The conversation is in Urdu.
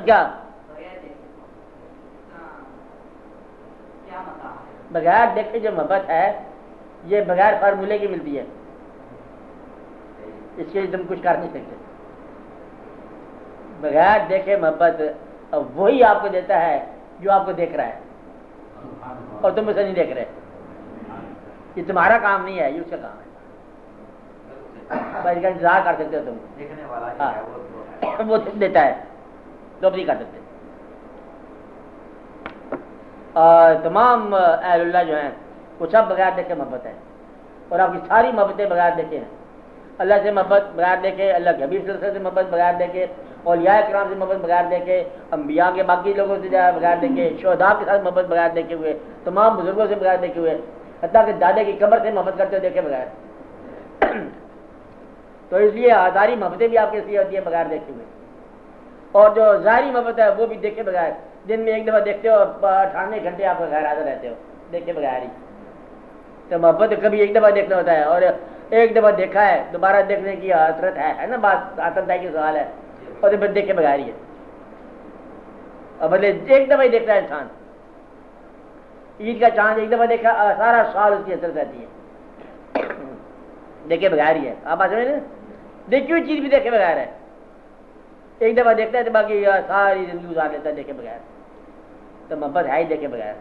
کیا بغیر دیکھے جو محبت ہے یہ بغیر فارمولے کی ملتی ہے، اس کے لیے تم کچھ کر نہیں سکتے. بغیر دیکھے محبت وہی آپ کو دیتا ہے جو آپ کو دیکھ رہا ہے اور تم اسے نہیں دیکھ رہے. یہ تمہارا کام نہیں ہے، یہ اس کا کام ہے. بھائی کا انتظار کر سکتے ہو تم، دیکھنے والا وہ دیتا ہے تو اب نہیں کر سکتے. اور تمام اہل اللہ جو ہیں وہ سب بغیر دیکھے محبت ہے، اور آپ کی ساری محبتیں بغیر دیکھے ہیں. اللہ سے محبت بغیر دیکھے، اللہ کے حبیب صلی اللہ علیہ وسلم سے محبت بغیر دیکھے، اولیاء کرام سے محبت بغیر دیکھے، انبیاء کے باقی لوگوں سے بغیر دیکھے، شہداء کے ساتھ محبت بغیر دیکھے ہوئے، تمام بزرگوں سے بغیر دیکھے ہوئے، حتیٰ کہ دادے کی قبر سے محبت کرتے ہوئے دیکھے بغیر. تو اس لیے ساری محبتیں بھی آپ کے لیے ہوتی ہیں بغیر دیکھے ہوئے. اور جو ظاہری محبت ہے وہ بھی دیکھے بغیر. دن میں ایک دفعہ دیکھتے ہو، 98 گھنٹے آپ غیر حاضر رہتے ہو دیکھے بغیر ہی. تو محبت کبھی ایک دفعہ دیکھنا ہوتا ہے، اور ایک دفعہ دیکھا ہے دوبارہ دیکھنے کی حسرت ہے نا، بات حسرت ہے کی سوال ہے، اور پھر دیکھے بغیر ہی ہے. اور بدلے ایک دفعہ ہی دیکھتا ہے انسان. عید کا چاند ایک دفعہ دیکھا، سارا سال اس کی حسرت رہتی ہے، دیکھے بغیر ہی ہے. آپ بات سمجھ رہے ہیں؟ دیکھی ہوئی چیز بھی دیکھے بغیر ہے. ایک دفعہ دیکھتا ہے تو باقی ساری زندگی گزار لیتا ہے دیکھے بغیر. تو محبت ہے ہی دیکھے بغیر.